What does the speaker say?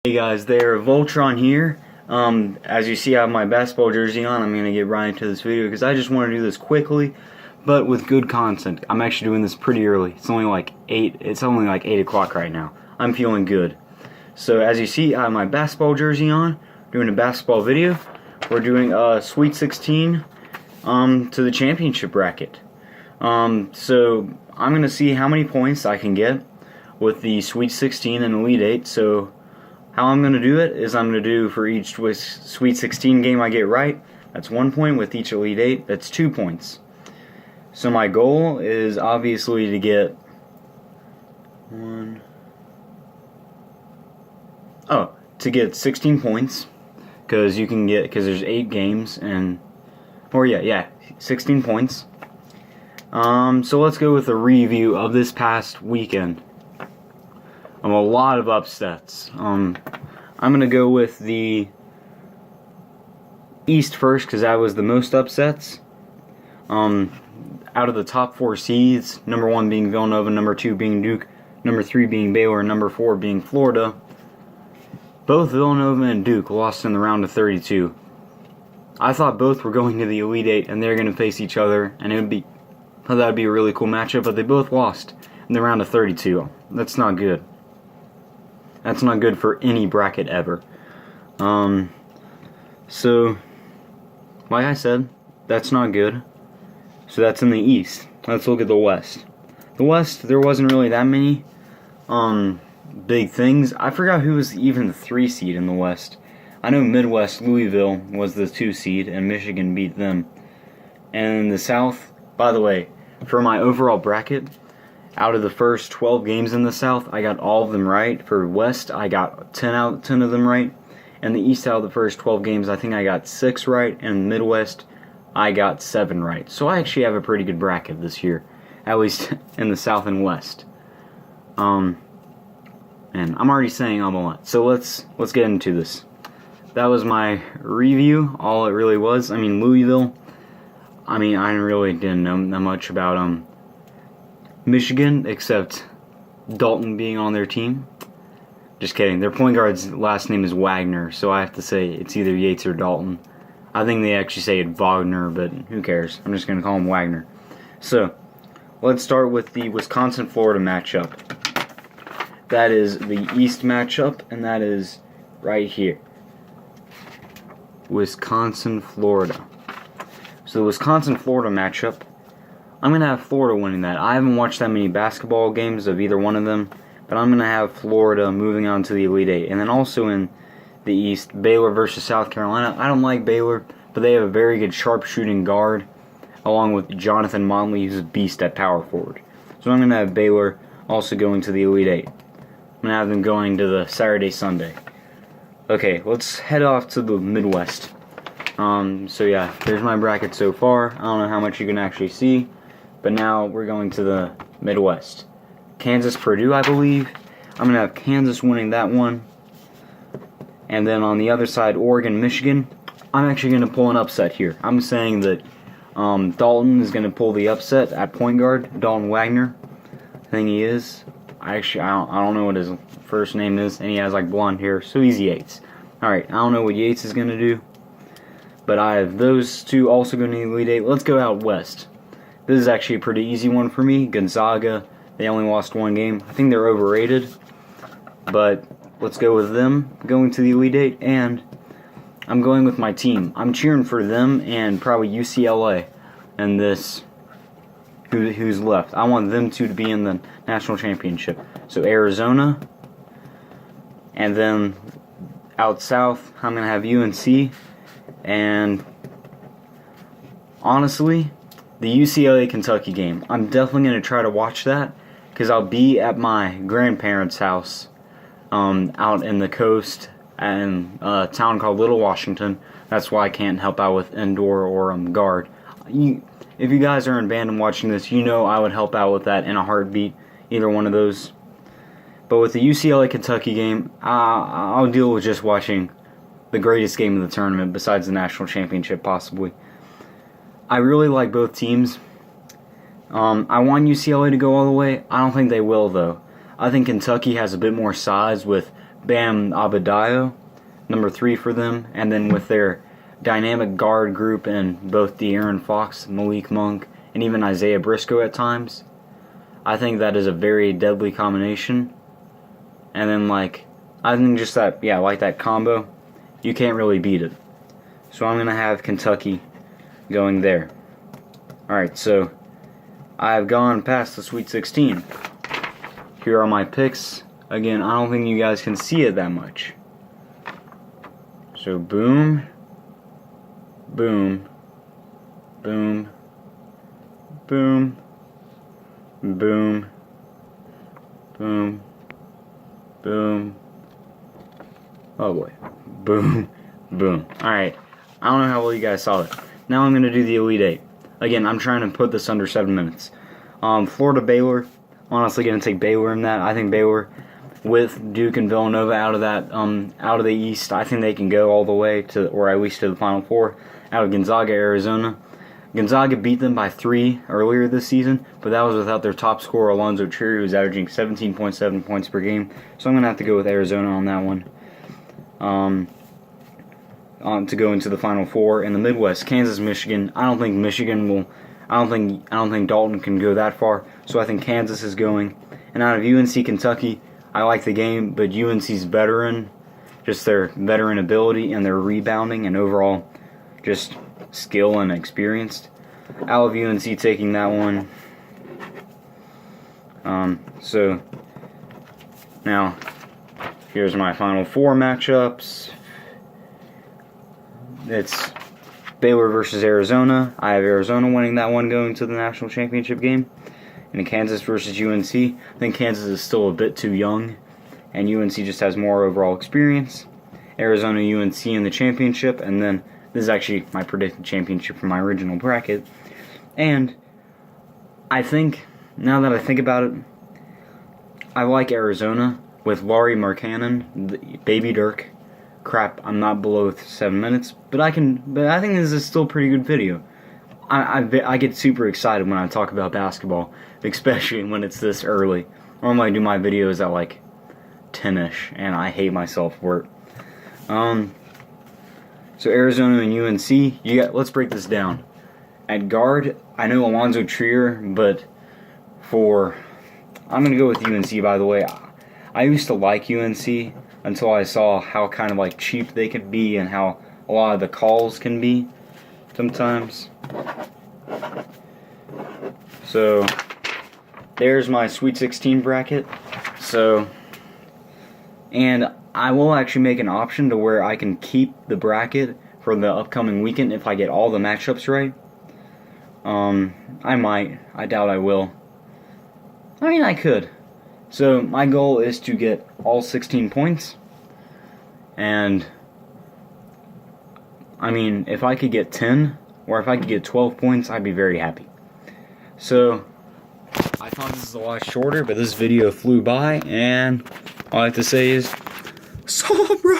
Hey guys, there, Voltron here. As you see, I have my basketball jersey on. I'm gonna get right into this video because I just want to do this quickly, but with good content. I'm actually doing this pretty early. It's only like 8 o'clock right now. I'm feeling good. So as you see, I have my basketball jersey on, doing a basketball video. We're doing a Sweet 16 to the championship bracket. So I'm gonna see how many points I can get with the Sweet 16 and Elite 8. So how I'm going to do it is I'm going to do for each Sweet 16 game I get right, that's 1 point. With each Elite 8, that's 2 points. So my goal is obviously to get to get 16 points, because there's 8 games, and 16 points. So let's go with a review of this past weekend. A lot of upsets. I'm going to go with the East first because that was the most upsets. Out of the top 4 seeds, number 1 being Villanova, number 2 being Duke, number 3 being Baylor, and number 4 being Florida. Both Villanova and Duke lost in the round of 32. I thought both were going to the Elite 8 and they're going to face each other, and that would be a really cool matchup, but they both lost in the round of 32. That's not good. That's not good for any bracket ever. So, like I said, that's not good. So that's in the East. Let's look at the West. The West, there wasn't really that many big things. I forgot who was even the 3 seed in the West. I know Midwest, Louisville was the 2 seed, and Michigan beat them. And in the South, by the way, for my overall bracket, out of the first 12 games in the South, I got all of them right. For West, I got 10 out of 10 of them right. And the East, out of the first 12 games, I think I got 6 right. And Midwest, I got 7 right. So I actually have a pretty good bracket this year, at least in the South and West. And I'm already saying I'm a lot. So let's get into this. That was my review. All it really was. I mean, Louisville. I really didn't know that much about Michigan, except Dalton being on their team. Just kidding. Their point guard's last name is Wagner, so I have to say it's either Yates or Dalton. I think they actually say it Wagner, but who cares? I'm just going to call him Wagner. So, let's start with the Wisconsin-Florida matchup. That is the East matchup, and that is right here. Wisconsin-Florida. So the Wisconsin-Florida matchup, I'm going to have Florida winning that. I haven't watched that many basketball games of either one of them, but I'm going to have Florida moving on to the Elite 8. And then also in the East, Baylor versus South Carolina. I don't like Baylor, but they have a very good sharpshooting guard, along with Jonathan Motley, who's a beast at power forward. So I'm going to have Baylor also going to the Elite 8. I'm going to have them going to the Saturday-Sunday. Okay, let's head off to the Midwest. So yeah, there's my bracket so far. I don't know how much you can actually see. But now we're going to the Midwest. Kansas, Purdue, I believe. I'm going to have Kansas winning that one. And then on the other side, Oregon, Michigan. I'm actually going to pull an upset here. I'm saying that Dalton is going to pull the upset at point guard. Dalton Wagner. I think he is. I don't know what his first name is. And he has like blonde hair. So he's Yates. Alright, I don't know what Yates is going to do. But I have those two also going to the Elite 8. Let's go out west. This is actually a pretty easy one for me. Gonzaga, they only lost 1 game. I think they're overrated, but let's go with them going to the Elite 8, and I'm going with my team. I'm cheering for them and probably UCLA and this, who's left. I want them two to be in the national championship. So Arizona, and then out south, I'm going to have UNC, and honestly, the UCLA-Kentucky game. I'm definitely going to try to watch that because I'll be at my grandparents' house out in the coast in a town called Little Washington. That's why I can't help out with indoor or guard. If you guys are in band and watching this, you know I would help out with that in a heartbeat, either one of those. But with the UCLA-Kentucky game, I'll deal with just watching the greatest game of the tournament besides the national championship, possibly. I really like both teams. I want UCLA to go all the way. I don't think they will, though. I think Kentucky has a bit more size with Bam Adebayo, number 3 for them, and then with their dynamic guard group and both De'Aaron Fox, Malik Monk, and even Isaiah Briscoe at times, I think that is a very deadly combination. And then I think just that, like that combo, you can't really beat it. So I'm going to have Kentucky going there. Alright, so I've gone past the Sweet 16. Here are my picks. Again, I don't think you guys can see it that much. So boom, boom, boom, boom, boom, boom, boom. Oh boy. Boom, boom. Alright, I don't know how well you guys saw it. Now I'm going to do the Elite Eight. Again, I'm trying to put this under 7 minutes. Florida, Baylor. Honestly, going to take Baylor in that. I think Baylor, with Duke and Villanova out of the East, I think they can go all the way to, or at least to the Final Four. Out of Gonzaga, Arizona. Gonzaga beat them by 3 earlier this season, but that was without their top scorer, Alonzo Trier, who was averaging 17.7 points per game. So I'm going to have to go with Arizona on that one. To go into the Final Four. In the Midwest, Kansas, Michigan. I don't think Michigan will. I don't think Dalton can go that far. So I think Kansas is going. And out of UNC, Kentucky, I like the game, but UNC's veteran, just their veteran ability and their rebounding and overall just skill and experienced. Out of UNC taking that one. So now here's my Final Four matchups. It's Baylor versus Arizona. I have Arizona winning that one going to the national championship game. And Kansas versus UNC. I think Kansas is still a bit too young, and UNC just has more overall experience. Arizona, UNC in the championship, and then this is actually my predicted championship from my original bracket. And I think, now that I think about it, I like Arizona with Lauri Markkanen, Baby Dirk. Crap, I'm not below 7 minutes, but I think this is still a pretty good video. I get super excited when I talk about basketball, especially when it's this early. Normally I do my videos at 10ish, and I hate myself for it. So Arizona and UNC, let's break this down. At guard, I know Alonzo Trier, but I'm going to go with UNC, by the way. I used to like UNC until I saw how kind of cheap they could be and how a lot of the calls can be sometimes. So there's my Sweet 16 bracket. And I will actually make an option to where I can keep the bracket for the upcoming weekend if I get all the matchups right. I might. I doubt I will. I mean, I could. So my goal is to get all 16 points. And I mean, if I could get 10 or if I could get 12 points, I'd be very happy. So I thought this was a lot shorter, but this video flew by, and all I have to say is, Sabra!